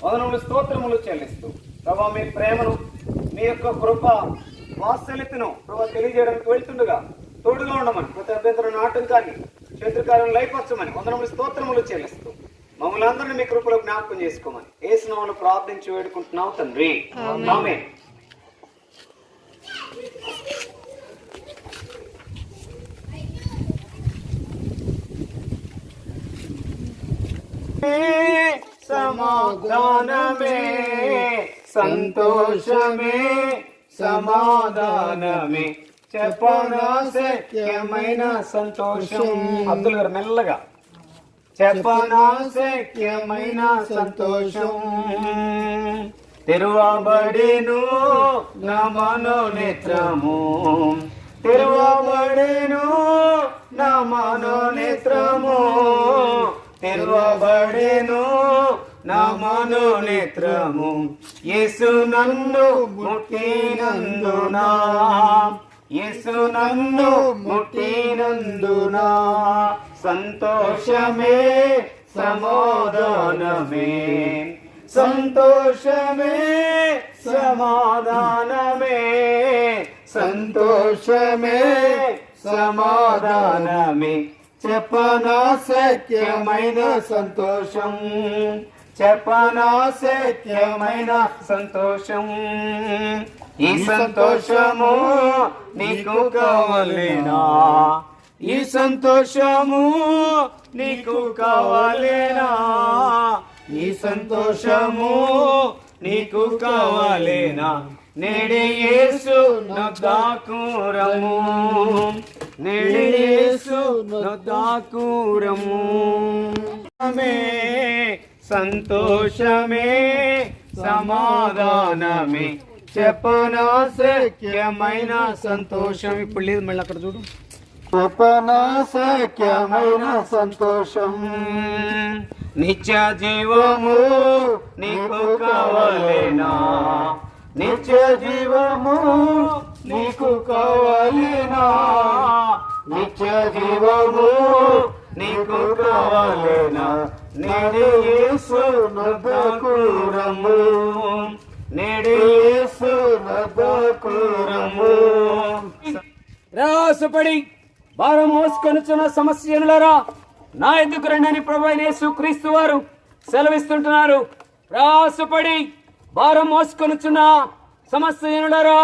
వందనములు స్తోత్రములు చెల్లిస్తూ ప్రభా మీ ప్రేమను మీ యొక్క కృప వాత్సల్యతను ప్రభా తెలియజేయడానికి వెళ్తుండగా తోడుగా ఉండమని ప్రతి అభ్యంతరం ఆటంకాన్ని శత్రుకార్యం లైపరచమని వందనములు స్తోత్రములు చెల్లిస్తూ మమ్మల్ని అందరినీ మీ కృపలో జ్ఞాపకం చేసుకోమని యేసు నామములో ప్రార్థించి వేడుకుంటున్నాం తండ్రి ఆమేన్. సమాధానమే సంతోషమే సమాధానమే చెప్పనాశక్యమైన సంతోషం. అబ్దుల్ గారు మెల్లగా. చెప్పనాశక్యమైన సంతోషం తెరువబడెను నా మనోనేత్రము, తెరువబడెను నా మనోనేత్రము, తెరువబడెను నా మనోనేత్రము. యేసు నన్ను ముట్టినందునా, యేసు నన్ను ముట్టినందునా సంతోషమే సమాధానమే, సంతోషమే సమాధానమే, సంతోషమే సమాధానమే చెప్పనాశక్యమైన సంతోషం, చెప్పనాశక్యమైన సంతోషం. ఈ సంతోషము నీకు కావాలేనా, ఈ సంతోషము నీకు కావాలేనా, ఈ సంతోషము నీకు కావాలేనా. నేడే యేసు నొద్దకు రమ్ము, నేడే యేసు నొద్దకు రమ్ము. సంతోషమే సమాధానమే చెప్పనాశక్యమైన సంతోషం. ఇప్పుడు లేదు, మళ్ళీ అక్కడ చూడు. చెప్పనాశక్యమైన సంతోషం. నిత్య జీవము నీకు కావాలేనా, నిత్య జీవము నీకు కావాలేనా, నిత్య జీవము నీకు కావాలేనా. నేడే యేసు నొద్దకు రమ్ము, నేడే యేసు నొద్దకు రమ్ము. ప్రయాసపడి భారం మోసుకొనుచున్న సమస్యనులారా నా ఎద్దుకు రండి అని ప్రభువైన యేసు క్రీస్తు వారు సెలవిస్తుంటున్నారు. ప్రయాసపడి భారం మోసుకొనుచున్న సమస్యనులారా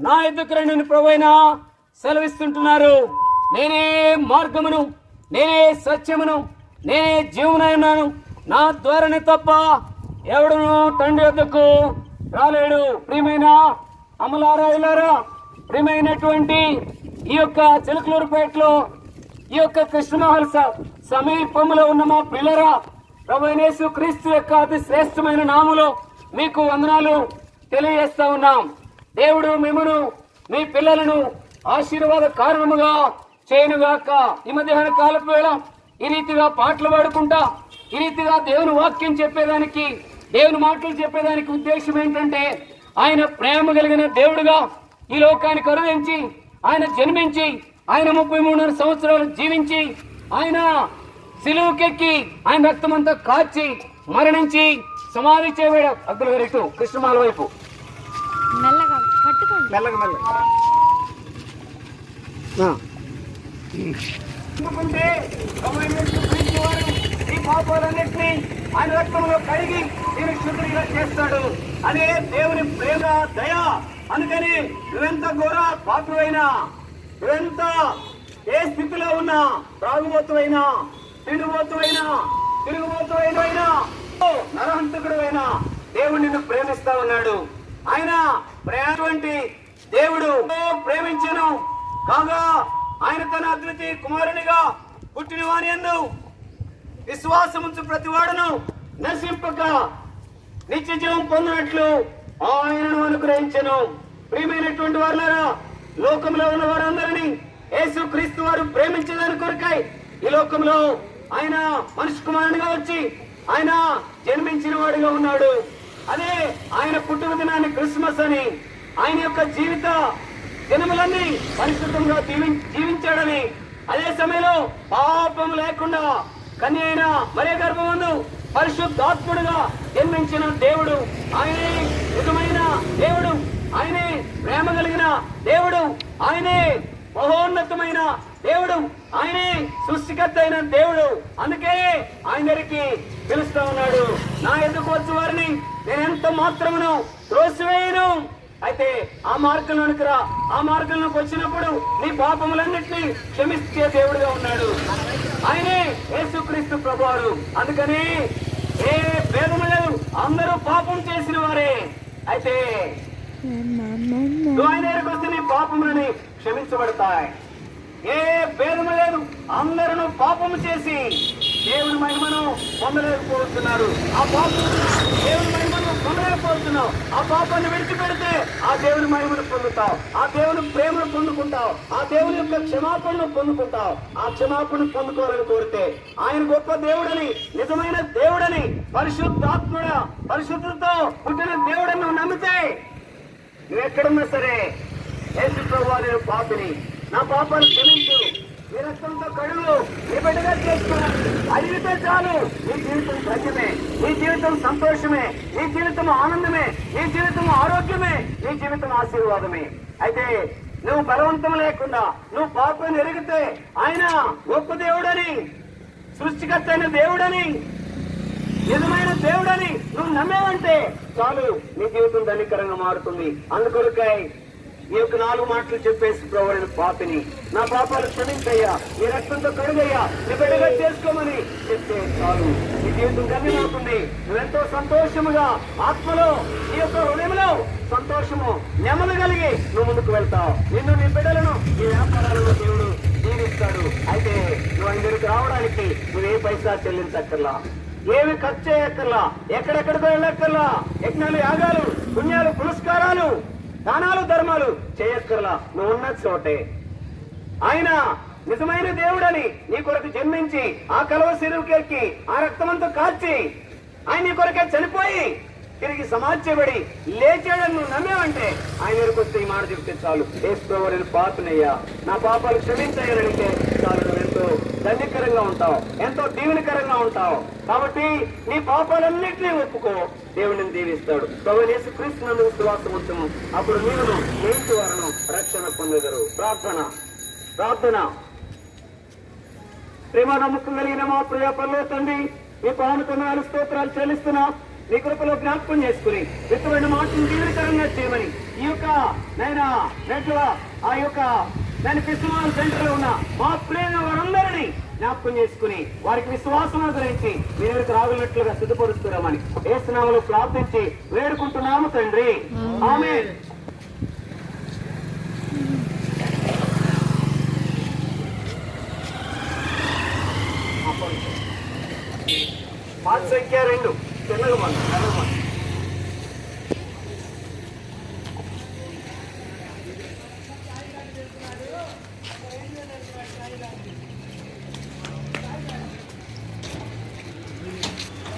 నా ఎద్దుకు రండి అని ప్రభువైన సెలవిస్తుంటున్నారు. నేనే మార్గమును, నేనే సత్యమును, నేనే జీవనై ఉన్నాను. నా ద్వారానే తప్ప ఎవడును తండ్రి వద్దకు రాలేడు. ప్రియమైన అమలారాయులారా, ప్రియమైనటువంటి ఈ యొక్క చిలకలూరుపేటలో ఈ యొక్క కృష్ణమహల్ సమీపంలో ఉన్న మా పిల్లరా, ప్రభువైన యేసు క్రీస్తు యొక్క అతి శ్రేష్టమైన నామములో మీకు వందనాలు తెలియజేస్తా ఉన్నాం. దేవుడు మిమ్మును మీ పిల్లలను ఆశీర్వాద కారణముగా చేయనుగాక. ఈ మధ్యాహ్న కాలపు వేళ ఈ రీతిగా పాటలు పాడుకుంటా, ఈ రీతిగా దేవుని వాక్యం చెప్పేదానికి, దేవుని మాటలు చెప్పేదానికి ఉద్దేశం ఏంటంటే, ఆయన ప్రేమ కలిగిన దేవుడుగా ఈ లోకానికి కరుణించి ఆయన జన్మించి ఆయన 33 సంవత్సరాలు జీవించి ఆయన సిలువకెక్కి ఆయన రక్తమంతా కార్చి మరణించి సమాధి చేయబడాడు. అబ్దుల్ గారు ఇటు కృష్ణమాల వైపు మెల్లగా ఈ పాపాలన్నింటినీ ఆయన రక్తంలో కడిగి నేను శుద్ధిగా చేస్తాడు. అదే దేవుని ప్రేమ దయ. అందుకని నువ్వెంత ఘోర పాత్రువైనా, నువ్వెంత ఏ స్థితిలో ఉన్నా, త్రాగుబోతువైనా, తిరుగుబోతువైనా, నరహంతకుడు అయినా దేవుడు నిన్ను ప్రేమిస్తా ఉన్నాడు. ఆయన ప్రేమటువంటి దేవుడు ప్రేమించను కాగా ఆయన తన అద్వితీయ కుమారునిగా పుట్టిన వాని యందు విశ్వాసముంచు ప్రతి వాడును నశింపక నిత్య జీవం పొందినట్లు ఆయనను అనుగ్రహించను. ప్రియమైనటువంటి వారులారా, లోకంలో ఉన్న వారందరినీ యేసు క్రీస్తు వారు ప్రేమించేదాని కొరకై ఈ లోకంలో ఆయన మనిషి కుమారునిగా వచ్చి ఆయన జన్మించిన వాడిగా ఉన్నాడు. అదే ఆయన పుట్టుక దినాన్ని క్రిస్మస్ అని, ఆయన యొక్క జీవిత దినములన్నీ పరిశుద్ధంగా జీవించాడని, అదే సమయంలో పాపం లేకుండా కన్య అయిన మరియ గర్భమందు పరిశుద్ధాత్ముడుగా జన్మించిన దేవుడు ఆయనే, నిజమైన దేవుడు ఆయనే, ప్రేమ కలిగిన దేవుడు ఆయనే, మహోన్నతమైన దేవుడు ఆయనే, సృష్టికర్త అయిన దేవుడు. అందుకే ఆయన దగ్గరికి పిలుస్తా ఉన్నాడు, నా ఎదుకు వచ్చే వారిని నేను ఎంత మాత్రమును త్రోసివేయను. అయితే ఆ మార్గంలోనికి రా, ఆ మార్గంలోకి వచ్చినప్పుడు నీ పాపములన్నింటినీ క్షమించే దేవుడుగా ఉన్నాడు. ఆయనే యేసుక్రీస్తు ప్రభువారు. అందుకని ఏ భేదము లేదు, అందరూ పాపం చేసిన వారే. అయితే నువ్వు ఆయన దగ్గరికి వస్తే నీ పాపములని క్షమించబడతాయి. ఏ భేదము లేదు, అందరూ పాపము చేసి దేవుని మహిమను పొందలేకపోతున్నారు. ఆ పాపం దేవుని మహిమను పొందలేకపోతున్నావు. ఆ పాపాన్ని విడిచిపెడితే ఆ దేవుని మహిమను పొందుతావు, ఆ దేవుని ప్రేమను పొందుకుంటావు, ఆ దేవుని యొక్క క్షమాపణను పొందుకుంటావు. ఆ క్షమాపణ పొందుకోవాలని కోరితే ఆయన గొప్ప దేవుడని, నిజమైన దేవుడని, పరిశుద్ధతో పుట్టిన దేవుడని నువ్వు నమ్మితే నువ్వు ఎక్కడున్నా సరే, యేసు ప్రభువా నేను పాపిని, నా పాపాలు క్షమించు, నీ రక్తంతో కడుగు, నీ బిడ్డగా చేసుకోవాలి అడిగితే చాలు. నీ జీవితం ధన్యమే, నీ జీవితం సంతోషమే, నీ జీవితం ఆనందమే, నీ జీవితం ఆరోగ్యమే, నీ జీవితం ఆశీర్వాదమే. అయితే నువ్వు బలవంతం లేకుండా నువ్వు పాపాన్ని ఎరిగితే ఆయన గొప్ప దేవుడని, సృష్టికర్త అయిన దేవుడని, నిజమైన దేవుడని నువ్వు నమ్మేవంటే చాలు, నీ జీవితం ధన్యకరంగా మారుతుంది. అందుకొరకై ఈ యొక్క 4 మాటలు చెప్పేసి, ప్రభువైన పాపిని, నా పాపాలు క్షమించయ్యా, నీ రక్తంతో కడుగయ్యా, నీ బిడ్డగా చేసుకోమని చెప్తే చాలు, నీ జీవితం ధన్యమవుతుంది. నువ్వెంతో సంతోషముగా ఆత్మలో, ఈ యొక్క హృదయంలో సంతోషము, నెమ్మది కలిగి నువ్వు ముందుకు వెళ్తావు. నిన్ను, నీ బిడ్డలను, ఈ వ్యాపారాలను దేవుడు దీవిస్తాడు. అయితే నువ్వు ఆయన దగ్గరికి రావడానికి నువ్వే పైసా చెల్లించక్కర్లా, ఏమి ఖర్చు చేయక్కర్లా, ఎక్కడెక్కడికో వెళ్ళక్కర్లా, యజ్ఞాలు, యాగాలు, పుణ్యాలు, పురస్కారాలు, దానాలు, ధర్మాలు చేయక్కర్లా. నువ్వు ఉన్న చోటే ఆయన నిజమైన దేవుడని నీ కొరకు జన్మించి ఆ కలవ శిలువకెక్కి ఆ రక్తమంతా కాల్చి ఆయన నీ కొరకే చనిపోయి తిరిగి సమాజబడి లేచాడని నువ్వు నమ్మేవంటే ఆయన దగ్గరికి వస్తే ఈ మాట చెప్తే చాలు, యేసు నేను పాపినయ్యా, నా పాపాలు క్షమించయ్యానంటే చాలు, నువ్వు ఎంతో ధన్యకరంగా ఉంటావు, ఎంతో దీవెనకరంగా ఉంటావు. కాబట్టి నీ పాపాలన్నింటినీ ఒప్పుకో, దేవుడిని దీవిస్తాడు. ప్రభువైన యేసుక్రీస్తు నందు విశ్వాసం ఉంచుము, అప్పుడు నీవును నేటి వారును రక్షణ పొందెదరు. ప్రార్థన. ప్రేమ నమ్మకం కలిగిన మా ప్రియ పరలోక తండ్రి, మీ పావనతనాలు స్తోత్రాలు చెల్లిస్తున్నా. నీ కృపలో జ్ఞాపకం చేసుకుని విత్తమైన మాటను దీవెనకరంగా చేయమని ఈ యొక్క నైనా నెట్లో ఆ యొక్క దాని ఫెస్టివల్ సెంటర్ లో ఉన్న మా ప్రేమ వారందరినీ జ్ఞాపకం చేసుకుని వారికి విశ్వాసం గురించి మీ దగ్గరికి రాగలిగినట్లుగా సిద్ధపరుస్తున్నామని యేసు నామములో ప్రార్థించి వేడుకుంటున్నాము తండ్రి, ఆమేన్. పాట సంఖ్య 2 చిన్నగా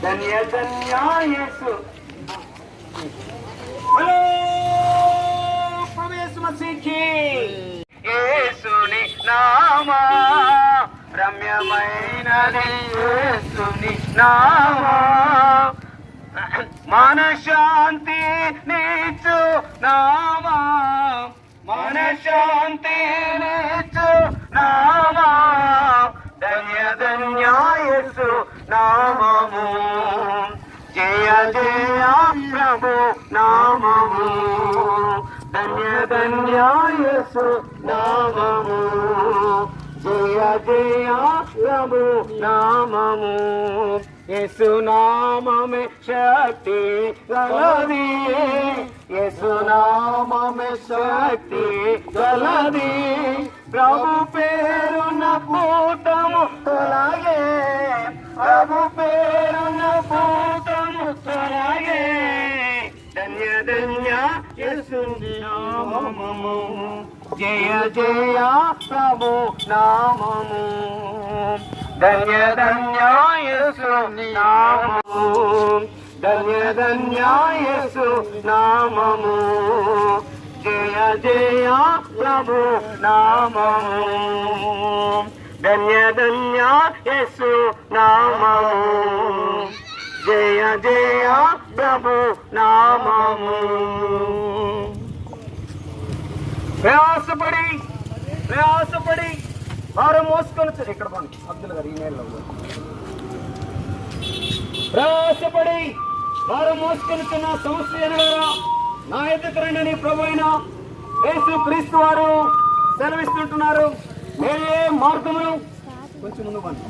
ధన్య ధన్య యేసు, హలో ప్రభు యేసు మసీహి. యేసుని నామా రమ్యమైనది, యేసుని నామా మనశాంతి నీచు నామా, మనశాంతి నీచు నామా, ధన్య ధన్య యేసు నామము, జయ జయ ప్రభు నామము, ధన్య ధన్య యేసు నామము, జయ జయ ప్రభు నామము. యేసు నామమే శక్తి గలది, యేసు నామమే శక్తి గలది, ప్రభు పేరున పూతము తొలగే, ప్రభు పేరున పూతము తొలగే, ధన్య ధన్య యేసు నామము, జయ జయ ప్రభు నామము, ధన్య ధన్య యేసు నామము, ధన్య ధన్య యేసు నామము, జయ జయ ప్రభు నామము, ధన్య ధన్య యేసు నామము. జయ జయ ప్రభు నామము. ప్రయాసపడి భారం మోసుకొని ఇక్కడ బాగుంది అబ్దుల్ గారు ఈ నేలలో ప్రయాసపడి భారం మోసుకొనిచున్న సమస్య నా ఎదుకు రండి ప్రభు అయిన యేసు క్రీస్తు వారు సెలవిస్తుంటున్నారు. నేనే మార్గమును కొంచెం ముందు పండి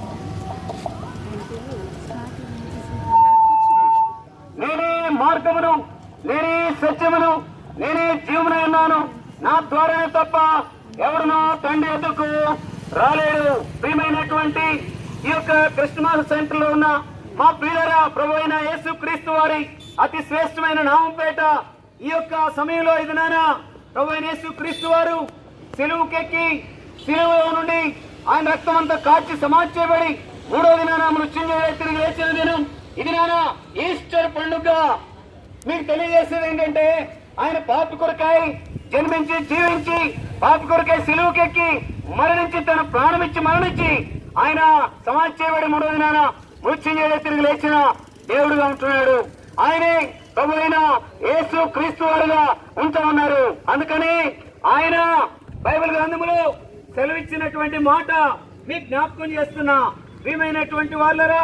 నేనే మార్గమును నేనే సత్యమును నేనే జీవమును ఉన్నాను. నా ద్వారానే తప్ప ఎవరునో తండ్రి ఎదుకు రాలేడు. ప్రియమైనటువంటి ఈ యొక్క క్రిస్మస్ సెంటర్ లో ఉన్న మా ప్రియులరా, ప్రభు అయిన యేసు క్రీస్తు వారి అతి శ్రేష్టమైన నామం పేట ఈ యొక్క సమయంలో ఇది నానా ప్రభు అయిన యేసు క్రీస్తు వారు సిలువకెక్కి సిలువలో నుండి ఆయన రక్తం అంతా కాచి సమాధి చేయబడి మూడో దినాన మృత్యుంజయుడై తిరిగి లేచిన దినం ఇది నానా ఈస్టర్ పండుగ. మీకు తెలియజేసేది ఏంటంటే ఆయన పాపి కొరకై జన్మించి జీవించి పాపి కొరకై సిలువకెక్కి మరణించి తన ప్రాణమిచ్చి మరణించి ఆయన సమాధి చేయబడి మూడో దినాన మృత్యుంజయుడై తిరిగి లేచిన దేవుడుగా ఉంటున్నాడు. ఆయనే ప్రభు అయిన యేసు క్రీస్తు వారుగా ఉంచమన్నారు. అందుకని ఆయన బైబిల్ గ్రంథములో సెలవిచ్చినటువంటి మాట మీ జ్ఞాపకం చేస్తున్నా. ప్రియమైనటువంటి వాళ్ళరా,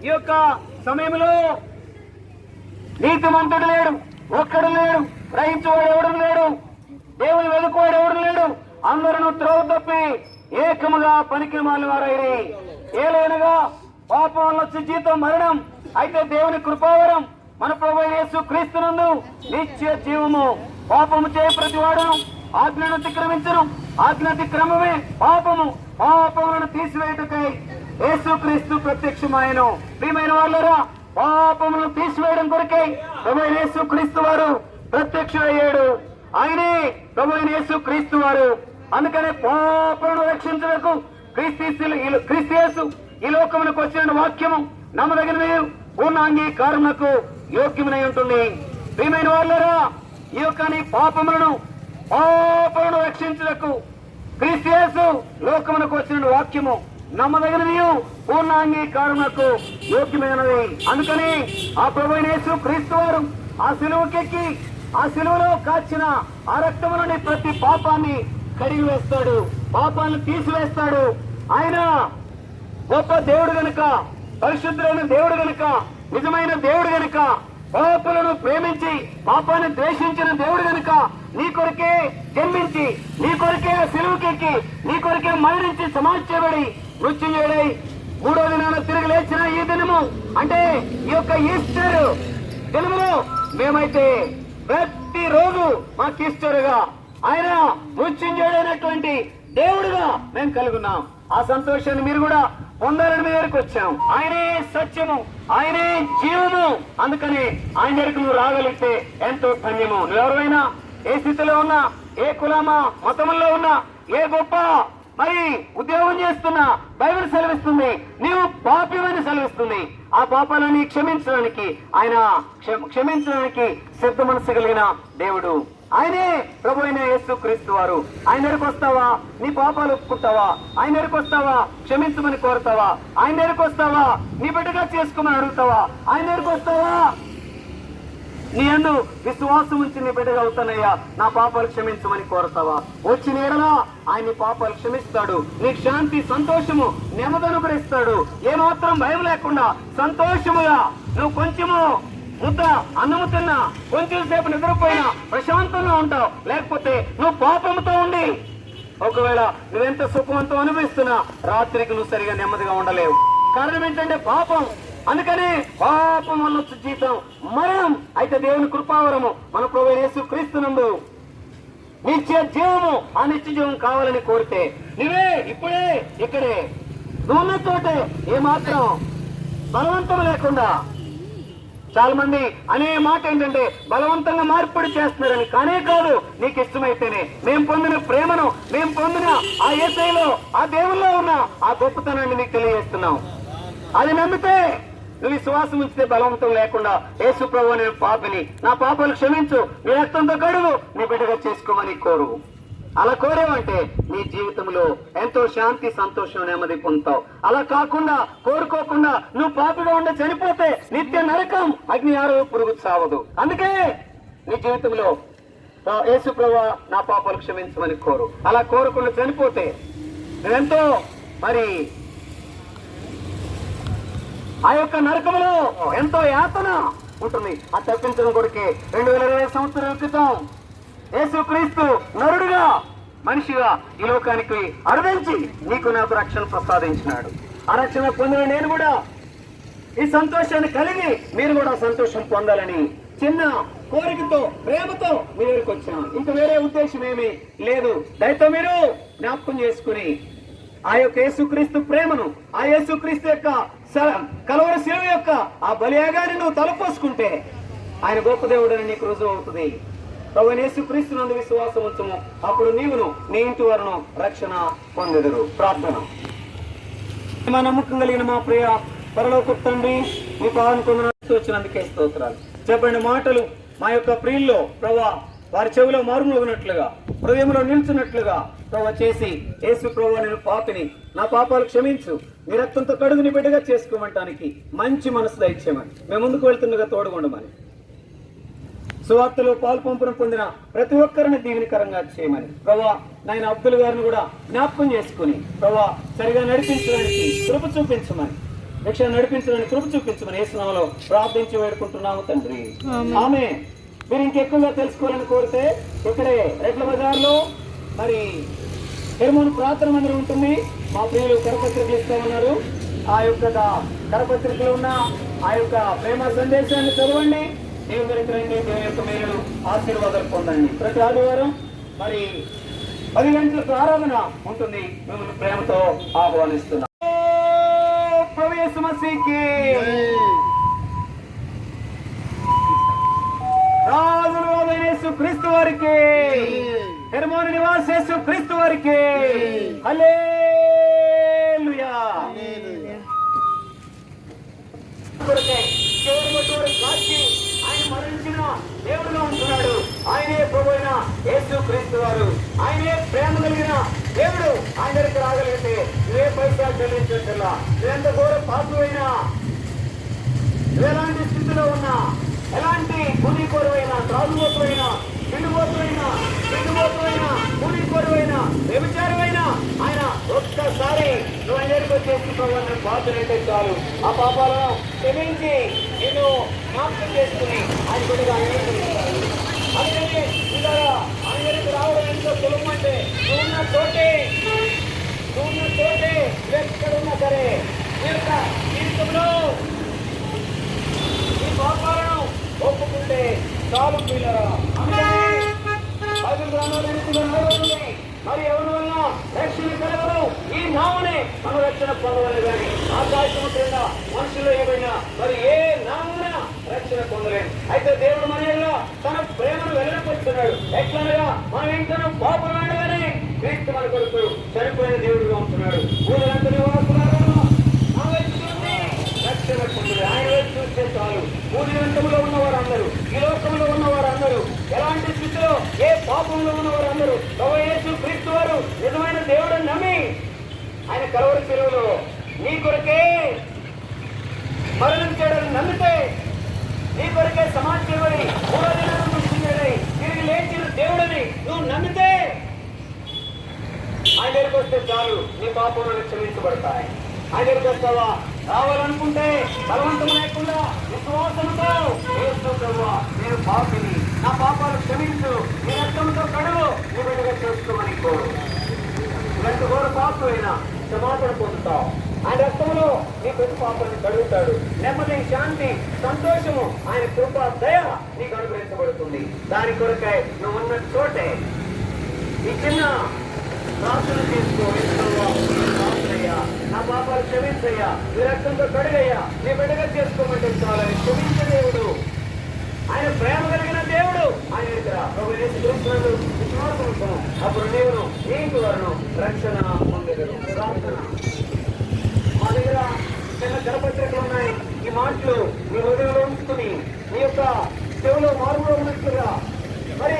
ఈ యొక్క సమయంలో నీతిమంతుడు లేడు, ఒక్కడు లేడు, గ్రహించేవాడు ఎవడు లేడు, దేవుని వెతుకువాడు ఎవడు లేడు. అందరూ త్రోవ తప్పి ఏకముగా పనికి మాలిన వారైరి. ఏలైనగా పాపం వల్ల వచ్చే జీతం మరణం, అయితే దేవుని కృపావరం మన ప్రభువైన యేసు క్రీస్తునందు నిత్య జీవము. పాపము చేయ ప్రతివాడును ఆజ్ఞను అతిక్రమించను, ఆజ్ఞ అతిక్రమమే పాపము. పాపములను తీసివేయుటకై యేసు క్రీస్తు ప్రత్యక్షమాయను. ప్రియమైన వాళ్ళరా, పాపములను తీసివేయడం కొరకై ప్రభువైన యేసు క్రీస్తు వారు ప్రత్యక్షమయ్యాడు. ఆయనే ప్రభువైన యేసు క్రీస్తు వారు. అందుకనే పాపములను రక్షించడానికి క్రీస్తు యేసు ఈ లోకమునకు వచ్చిన వాక్యము నమ్మదగినది, పూర్ణ అంగీకారమునకు యోగ్యమునై ఉంటుంది. ప్రియమైన వాళ్ళరా, ఈ యొక్క పాపములను రక్షించుటకు క్రీస్తు యేసు లోకమునకు వచ్చిన వాక్యము నమ్మదగినది, పూర్ణ అంగీకారమునకు యోగ్యమైనది. అందుకని ఆ ప్రభువైన యేసు క్రీస్తు వారు ఆ సిలువకెక్కి ఆ సిలువలో కాచిన ఆ రక్తము నుండి ప్రతి పాపాన్ని కడిగి వేస్తాడు, పాపాన్ని తీసివేస్తాడు. ఆయన గొప్ప దేవుడు గనుక, పరిశుద్ధులైన దేవుడు గనుక, నిజమైన దేవుడు గనుక, పాపులను ప్రేమించి పాపాన్ని ద్వేషించిన దేవుడు గనుక నీ కొరకే జన్మించి నీ కొరకే సిలువకెక్కి నీ కొరకే మరణించి సమాధి చేయబడి మృత్యుంజయుడై మూడో దినాన తిరిగి లేచిన ఈ దినము అంటే ఈ యొక్క ఈస్టర్ దినములో మేమైతే ప్రతిరోజు మాకు ఈస్టర్గా ఆయన మృత్యుంజయుడైనటువంటి దేవుడుగా మేము కలుగున్నాం. ఆ సంతోషాన్ని మీరు కూడా పొందాలని మీ దగ్గరకు వచ్చాం. ఆయనే సత్యము, ఆయనే జీవము. అందుకని ఆయన దగ్గరకు నువ్వు రాగలిగితే ఎంతో ధన్యము. నువ్వెవరైనా ఏ స్థితిలో ఉన్నా, ఏ కులమా మతములో ఉన్నా, ఏ గొప్ప మరి ఉద్యోగం చేస్తున్నా బైబిల్ సెలవిస్తుంది నీవు పాపివని సెలవిస్తుంది. ఆ పాపాలని క్షమించడానికి ఆయన క్షమించడానికి సిద్ధ మనసు కలిగిన దేవుడు ఆయనే ప్రభు అయిన యేసు క్రీస్తు వారు. ఆయన దగ్గరకు వస్తావా, నీ పాపాలు ఒప్పుకుంటావా? ఆయన దగ్గరకు వస్తావా, క్షమించమని కోరుతావా? ఆయన దగ్గరకు వస్తావా, నీ బిడ్డగా చేసుకోమని అడుగుతావా? ఆయన దగ్గరకు వస్తావా, నీ యందు విశ్వాసం ఉంచి నీ బిడ్డగా అవుతానయ్యా, నా పాపాలు క్షమించమని కోరుతావా? వచ్చిన ఎడలా ఆయన పాపాలు క్షమిస్తాడు, నీకు శాంతి సంతోషము నెమ్మది అనుగ్రహిస్తాడు. ఏమాత్రం భయం లేకుండా సంతోషముగా నువ్వు కొంచెము ముద్ద అన్నము తిన్నా, కొంచెం సేపు నిద్రపోయినా ప్రశాంతంగా ఉంటావు. లేకపోతే నువ్వు పాపంతో ఉండి ఒకవేళ నువ్వెంత సుఖవంతం అనిపిస్తున్నా రాత్రికి నువ్వు సరిగా నెమ్మదిగా ఉండలేవు. కారణం ఏంటంటే పాపం. అందుకని పాపం వల్ల జీతం మరణం. అయితే దేవుని కృపావరము మన ప్రభువైన యేసు క్రీస్తునందు నిత్య జీవము. ఆ నిత్య జీవం కావాలని కోరితే నువ్వే ఇప్పుడే ఇక్కడే నువ్వున్న చోటే ఏమాత్రం బలవంతం లేకుండా. చాలా మంది అనే మాట ఏంటంటే బలవంతంగా మార్పిడి చేస్తున్నారని. కానే కాదు, నీకు ఇష్టమైతేనే. మేము పొందిన ప్రేమను, మేము పొందిన ఆ యేసయ్యలో, ఆ దేవుల్లో ఉన్న ఆ గొప్పతనాన్ని నీకు తెలియజేస్తున్నాం. అది నమ్మితే నువ్వు విశ్వాసం ఉంచితే బలవంతం లేకుండా యేసు ప్రభువా నేను పాపిని, నా పాపాలు క్షమించు, నీ రక్తంతో కడుగు, నీ బిడ్డగా చేసుకోమని కోరు. అలా కోరేవంటే నీ జీవితంలో ఎంతో శాంతి, సంతోషం, నెమ్మది పొందుతావు. అలా కాకుండా కోరుకోకుండా నువ్వు పాపిగా ఉండి చనిపోతే నిత్య నరకం, అగ్ని ఆరో పురుగు సావదు. అందుకే నీ జీవితంలో యేసు ప్రభువా నా పాపాలు క్షమించమని కోరు. అలా కోరకుండా చనిపోతే నువ్వెంతో మరి ఆ యొక్క నరకములో ఎంతో యాతన ఉంటుంది. ఆ తప్పించడం కొరికే 2020 సంవత్సరాల క్రితం యేసుక్రీస్తు నరుడుగా మనిషిగా ఈ లోకానికి అరుదించి నీకు నాకు రక్షణ ప్రసాదించినాడు. ఆ రక్షణ పొందిన నేను కూడా ఈ సంతోషాన్ని కలిగి మీరు కూడా సంతోషం పొందాలని చిన్న కోరికతో, ప్రేమతో మీ దగ్గరికి వచ్చాను. ఇంక వేరే ఉద్దేశం ఏమీ లేదు. దయతో మీరు జ్ఞాపకం చేసుకుని ఆ యొక్క యేసుక్రీస్తు ప్రేమను, ఆ యేసుక్రీస్తు యొక్క కలవరి శిలువ యొక్క ఆ బలియాగాన్ని నువ్వు తలపోసుకుంటే ఆయన గొప్ప దేవుడని నీకు రుజువు అవుతుంది. ప్రభువైన యేసుక్రీస్తు నందు విశ్వాసం ఉంచము, అప్పుడు నీవును నీ ఇంటి వారును రక్షణ పొందెదరు. ప్రార్థన. మా నమ్మకం కలిగిన మా ప్రియ పరలోక తండ్రి, మీ పాదం వచ్చినందుకే స్తోత్రాలు. చెప్పండి మాటలు మా యొక్క ప్రియుల్లో ప్రభా వారి చెవిలో మారుమోగినట్లుగా, హృదయంలో నిల్చున్నట్లుగా ప్రభా చేసి, యేసు ప్రభా నేను పాపిని, నా పాపాలు క్షమించు, మీ రక్తంతో కడుగుని బిడ్డగా చేసుకోమంటానికి మంచి మనసు దయచేయమని, మేము ముందుకు వెళ్తుండగా తోడుగుండమని, సువార్తలో పాల్పంపును పొందిన ప్రతి ఒక్కరిని దీవెనకరంగా చేయమని ప్రభా నాయన అబ్దుల్ గారిని కూడా జ్ఞాపకం చేసుకుని ప్రభా సరిగా నడిపించడానికి కృప చూపించమని, రక్షణ నడిపించడానికి కృప చూపించమని యేసు నామములో ప్రార్థించి వేడుకుంటున్నాము తండ్రి. ఆమె మీరు ఇంకెక్కువగా తెలుసుకోవాలని కోరితే ఇక్కడే రెడ్ల బజార్లో మరి హెర్మోన్ ప్రార్థన మందిరం ఉంటుంది. మా ప్రియులు కరపత్రికలు ఇస్తా ఉన్నారు. ఆ యొక్క కరపత్రికలో ఉన్న ఆ యొక్క ప్రేమ సందేశాన్ని చదవండి. దేవుని దగ్గరికి రండి, దేవుని యొక్క మేలు ఆశీర్వాదాలు పొందండి. ప్రతి ఆదివారం మరి 10 గంటలకు ఆరాధన ఉంటుంది. మిమ్మల్ని ప్రేమతో ఆహ్వానిస్తున్నాం. ప్రవేశ మసీకి రాజులు యేసు క్రీస్తు వారికి, హెర్మోను నివాస యేసు క్రీస్తు వారికి హల్లెలూయా. ఆయన మరణించిన దేవుడుగా ఉంటున్నాడు. ఆయనే ప్రభువైన యేసు క్రీస్తు వారు. ఆయనే ప్రేమ కలిగిన దేవుడు. ఆయన దగ్గరికి రాగలిగితే నువ్వే పైసా చెల్లించట్లా. నువ్వెంత ఘోర పాపమైనా, ఎలాంటి స్థితిలో ఉన్నా, ఎలాంటి కూలికోరువైనా, త్రాగుబోతువైనా, తిండిపోతువైనా, కూలికోరువైనా, వ్యభిచారమైనా ఆయన ఒక్కసారి నువ్వు ఆయన దగ్గరికి వచ్చేసుకోవాలని బాధ్యత చాలు. ఆ పాపాలను క్షమించి నేను జ్ఞాపకం చేసుకుని ఆయన కొద్దిగా అందుకని ఇలా ఆయన దగ్గరికి రావడం ఎంతో సులభం. అంటే నువ్వున్న చోటే ఎక్కడున్నా సరే ఈ యొక్క జీవితంలో ఈ పాపాలను ఒప్పుకుంటే చాలు పిల్లరా. మరి ఎవరి వల్ల రక్షణ కలగదు, ఈ నామనే మనం రక్షణ పొందవాలి. కానీ ఆకాశం క్రింద మనుషులు ఏమైనా మరి ఏ నామన రక్షణ పొందలేదు. అయితే దేవుడు మన తన ప్రేమను వెల్లడిపరుస్తున్నాడు. ఎట్లనగా మనం ఇంకా పాపలాడగానే క్రీస్తు మన కొరకు చనిపోయిన దేవుడుగా ఉంటున్నాడు. ఊరంతా రక్షణ పొందలేదు. ఆయన వైపు చూస్తే చాలు. భూదివంతంలో ఉన్నవారందరూ, ఈ లోకంలో ఉన్నవారందరూ, ఎలాంటి స్థితిలో ఏ పాపంలో ఉన్నవారందరూ యేసు క్రీస్తు వారు నిజమైన దేవుడిని నమ్మి ఆయన కలవరి శిలువలో నీ కొరకే మరణించాడని నమ్మితే, నీ కొరకే సమాజం తిరిగి లేచిన దేవుడని నువ్వు నమ్మితే ఆయన దగ్గరికి వస్తే చాలు, నీ పాపంలో క్షమించబడతాయి. ఆయన దగ్గరికి వస్తావా? రావాలనుకుంటే బలవంతం లేకుండా విశ్వాసంతో నేను పాపిని, నా పాపాలు క్షమించు, నీ రక్తంతో కడుగు, నీ బిడ్డగా చేసుకోమని కోరు. ఇలాంటి ఘోర పాపమైనా క్షమాపణ పొందుతావు. ఆయన రక్తంలో నీ ప్రతి పాపాన్ని కడుగుతాడు. నెమ్మది, శాంతి, సంతోషము, ఆయన కృప, దయ నీకు అనుగ్రహించబడుతుంది. దాని కొరకై నువ్వు ఉన్న చోటే ఈ చిన్న ప్రార్థన చేసుకో. నా పాపాలు క్షమించయ్యా, నీ రక్తంతో కడుగయ్యా, నీ బిడ్డగా చేసుకోమంటే చాలని క్షమించే దేవుడు, ఆయన ప్రేమ కలిగిన దేవుడు. ఆయన దగ్గర ప్రభు యేసు క్రీస్తునందు విశ్వాసం ఉంచుము, అప్పుడు నీవును నీకు వారును రక్షణ పొందెదరు. ప్రార్థన. మా దగ్గర చిన్న కరపత్రికలు ఉన్నాయి. ఈ మాటలు నీ హృదయంలో ఉంచుకుని, నీ యొక్క చెవులో మార్పులో ఉన్నట్లుగా మరి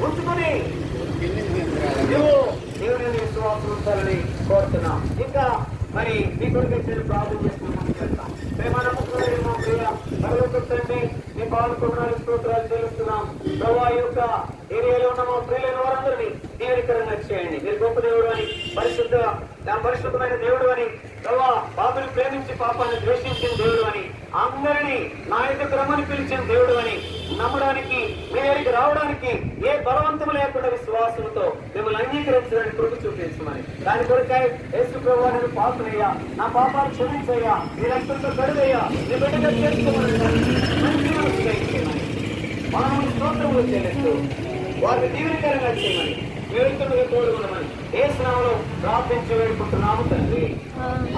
ఉంచుకుని నువ్వు దేవుని విశ్వాసం ఉంచాలని కోరుతున్నాం. ఇంకా మరి మీ కొడుకు ప్రార్థన చేసుకుంటాం. మీ పాల్గొనాలి స్తోత్రాలు చెల్లిస్తున్నాం. ప్రభు ఈ యొక్క ఏరియాలో ఉన్న మా ప్రియులైన వారందరినీ దీవెనకరంగా చేయండి. మీరు గొప్ప దేవుడు అని, పరిశుద్ధమైన దేవుడు అని, ప్రభు పాపను ప్రేమించి పాపాన్ని ద్వేషించిన దేవుడు అని, అందరినీ నా యొక్క క్రమాన్ని పిలిచిన దేవుడు అని నమ్మడానికి, మీ దగ్గరికి రావడానికి ఏ బలవంతం లేకుండా విశ్వాసంతో మిమ్మల్ని అంగీకరించడానికి కృప చూపించమని, దాని కొరకై యేసు ప్రభువా నేను పాపనయ్యా, నా పాపాలు క్షమించయ్యా, నీ రక్తంతో కడుగయ్యా, నీ బిడ్డగా చేసుకోమని మనం స్తోత్రములు చెల్లిస్తూ వారిని దీవెనకరంగా చేయమని, వేడుకలుగా తోడుకున్నామని యేసు నామములో ప్రార్థించి వేడుకుంటున్నాము తండ్రి.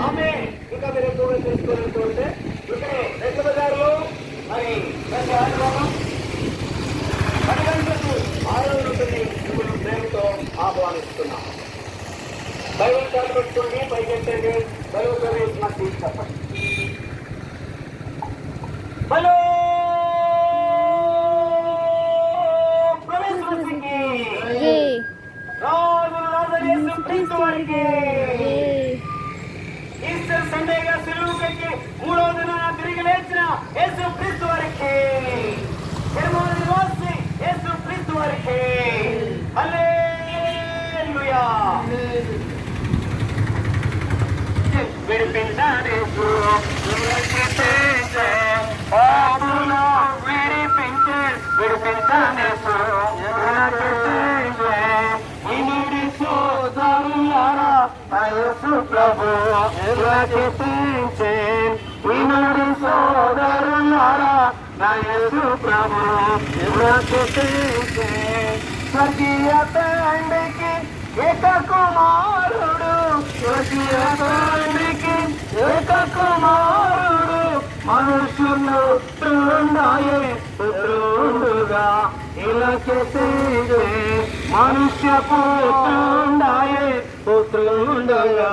ఆమేన్. ఇంకా మీరు ఎక్కువగా చేసుకోవాలనుకుంటే ఇక్కడే రెడ్ల బజార్లో మరి ప్రతి ఆదివారం 10 గంటలకు 6 నుండి మిమ్మల్ని ప్రేమతో ఆహ్వానిస్తున్నాం. బైబిల్ కార్డు పెట్టుకోండి, పైకెట్టండి, బైబిల్ ప్రవేశించి చెప్పండి. హలో ఈస్టర్ సండేగా సిలువకి 3వ దినాన తిరిగి లేచిన యేసు క్రీస్తు వారికి, యేసు క్రీస్తు వారికి హల్లెలూయా. విడిపించాడు యేసు ప్రభు రక్షించే వినుడి సోదరులారా, నా యేసు ప్రభు రక్షించే. స్వర్గీయ తండ్రికి ఏక కుమారుడు, స్వర్గీయ తండ్రికి ఏక కుమారుడు, మనుషులు తుండాయే పుత్రుడుగా ఇలా చేసే, మనుష్య పుత్రుండాయే పుత్రుండగా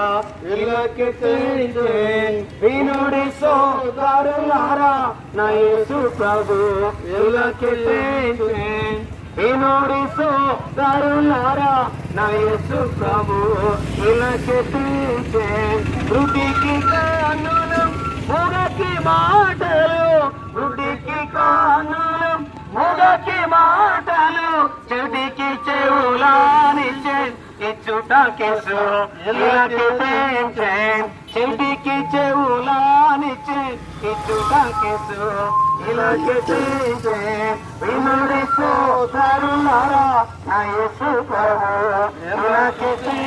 ఇలా చేసే. వినుడి సోదరులారా, నా యేసు ప్రభు ఇలా చేసే. వినుడి సోదరులారా, నా యేసు ప్రభు ఇలా చేసే. వృద్ధికి కానులు మూగకి మాటలు, వృద్ధికి కానులు మూగకి మాటలు, చెవికి చెవులానిచ్చే ఇచ్చుటకేసు ఇలా చేసే. చెవికి చెవులానిచ్చే ఇచ్చుటకేసు ఇలా చేసే. వినుడి సోదరులారా, నా యేసు ప్రభు ఇలా చేసే.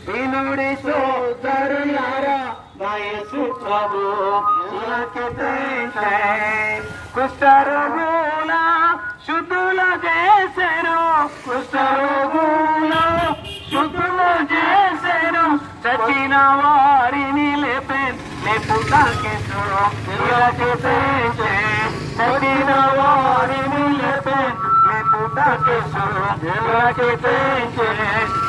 వినుడి సోదరులారా, నా యేసు ప్రభు ఇలా చేసే. కుష్ఠరోగుల శుద్ధుల చేసెను, కుష్ఠరోగుల శుద్ధుల చేసెను, చచ్చిన వారిని లేపుటకేసు ఇలా చేసే. చచ్చిన వారిని లేపుటకేసు ఇలా చేసే.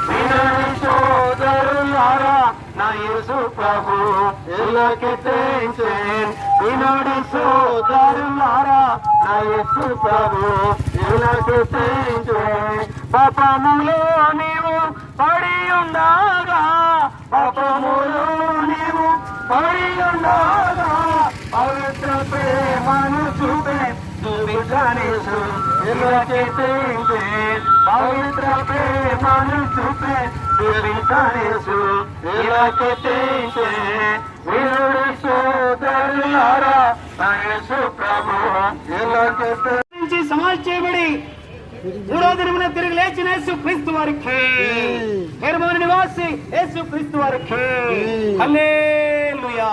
వినుడి సోదరులారా, నా యేసు ప్రభు ఇలా చేసే. వినుడి సోదరులారా, నా యేసు ప్రభు ఇలా చేసే. పాపములో నీవు పడి ఉండగా, పాపములో నీవు పడి ఉండగా, పవిత్ర ప్రేమను చూపించనేసు ఇలా చేసే. పవిత్ర ప్రేమను చూపించనేసు ఇలా చేసే. వినుడి సోదరులారా, నా యేసు ప్రభు ఇలా చేసే. సమాజ చేయబడి 3వ దినమున తిరిగి లేచిన యేసు క్రీస్తు వారికి, హెర్మోను నివాసి యేసు క్రీస్తు వారికి హల్లెలూయా.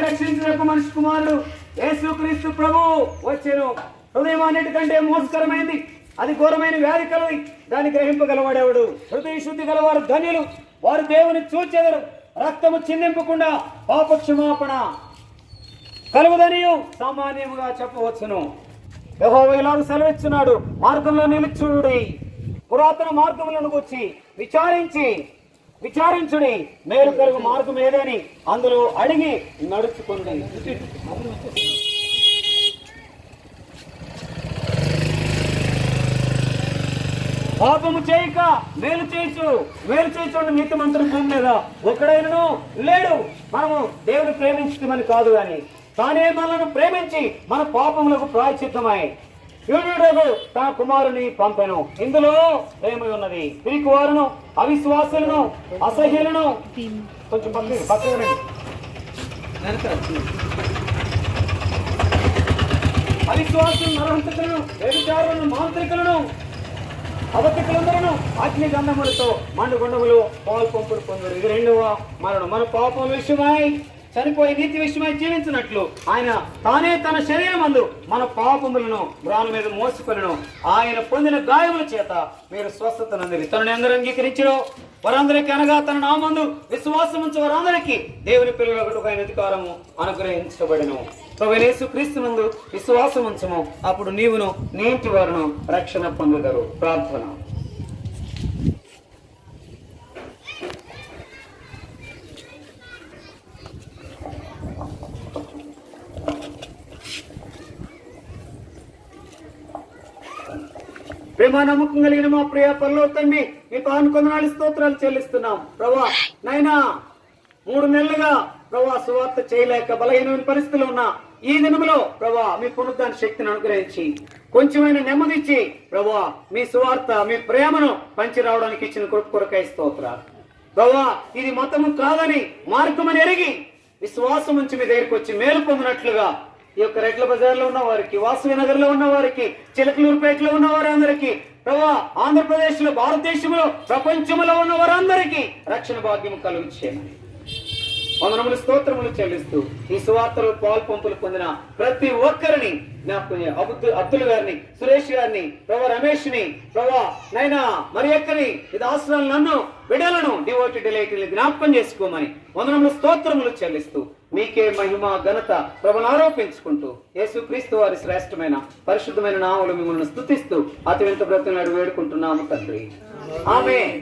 రక్షించిన మనిషి కుమారుడు యేసు క్రీస్తు ప్రభు వచ్చెను. హృదయం అన్నిటికంటే మోసకరమైంది, అది ఘోరమైన వ్యాధి కలది, దాన్ని గ్రహింపగలవాడేవాడు. హృదయ శుద్ధి గలవారు ధన్యులు, వారు దేవుని చూచెదరు. రక్తము చిందింపకుండా పాప క్షమాపణ కలుగుదనియు సామాన్యముగా చెప్పవచ్చును. యెహోవా ఇలాగ సెలవిస్తున్నాడు, మార్గంలో నిలుచుడి, పురాతన మార్గములను వచ్చి విచారించి విచారించుడి, మేలు కలుగు మార్గం ఏదని అందులో అడిగి నడుచుకోండి. పాపము చేయక మేలు చేయించు నీతి మంత్రులు భూమి మీద ఒక్కడైనను లేడు. మనము దేవుని ప్రేమించమని కాదు గాని తానే మనల్ని ప్రేమించి మన పాపములకు ప్రాయశ్చిత్తమై యూదులకు తన కుమారుని పంపెను. ఇందులో ప్రేమ ఉన్నది. పిరికి వారును, అవిశ్వాసులను, అసహ్యులను, కొంచెం పక్కన అవిశ్వాసులను, నరహంతకులను, వ్యభిచారులను, మాంత్రికులను, అబద్ధికులందరూ అగ్ని గంధములతో మండుగుండములు పాలు పంపులు పొందారు. ఇది రెండవ మరణం. మన పాపం విషయమై చనిపోయి నీతి విషయమై జీవించినట్లు ఆయన తానే తన శరీరం అందు మన పాపములను ప్రాణం మీద మోసుకొనెను. ఆయన పొందిన గాయముల చేత మీరు స్వస్థత నందిరి. తనని అందరూ అంగీకరించరు వారందరికీ, అనగా తన నామందు విశ్వాసం ఉంచు వారందరికీ దేవుని పిల్లలకు ఆయన అధికారము అనుగ్రహించబడెను. ప్రభువైన యేసుక్రీస్తునందు విశ్వాసం ఉంచము, అప్పుడు నీవును నీ ఇంటి వారును రక్షణ పొందుతారు. ప్రార్థన. ప్రేమ నమ్మకం కలిగిన మా ప్రియ పరలోక తండ్రి, మీ పాను కొందనాలు స్తోత్రాలు చెల్లిస్తున్నాం. ప్రభా నైనా 3 నెలలుగా ప్రభా సువార్త చేయలేక బలహీనమైన పరిస్థితులు ఉన్న ఈ దినములో ప్రభా మీ పునరుద్ధాన శక్తిని అనుగ్రహించి కొంచెమైన నెమ్మదిచ్చి ప్రభా మీ సువార్త మీ ప్రేమను పంచి రావడానికి ఇచ్చిన కృప కొరకై స్తోత్రాలు. ప్రభా ఇది మతము కాదని మార్గమని ఎరిగి విశ్వాసం నుంచి మీ దగ్గరికి వచ్చి మేలు పొందినట్లుగా ఈ యొక్క రెడ్ల బజార్లో ఉన్న వారికి, వాసవి నగర్ లో ఉన్న వారికి, చిలకలూరుపేటలో ఉన్న వారందరికీ, ప్రభా ఆంధ్రప్రదేశ్ లో, భారతదేశంలో, ప్రపంచంలో ఉన్న వారందరికీ రక్షణ భాగ్యం కలుగుచేయమని వందనములు స్తోత్రములు చెల్లిస్తూ ఈ సువార్తలు పాలు పంపులు పొందిన ప్రతి ఒక్కరిని అబ్దుల్ గారిని, సురేష్ గారిని, ప్రభా రమేష్ ని, ప్రభా నైనా మరి ఎక్కని ఇది ఆశ్రమాలు నన్ను బిడ్డలను డివోటెడ్ డిలైట్ని జ్ఞాపకం చేసుకోమని వందనములు స్తోత్రములు చెల్లిస్తూ మీకే మహిమ ఘనత ప్రభువును ఆరోపించుకుంటూ యేసుక్రీస్తు వారి శ్రేష్టమైన పరిశుద్ధమైన నామములో మిమ్మల్ని స్తుతిస్తూ అతి వింత బ్రతుకునాడు వేడుకుంటున్నాము తండ్రి. ఆమేన్.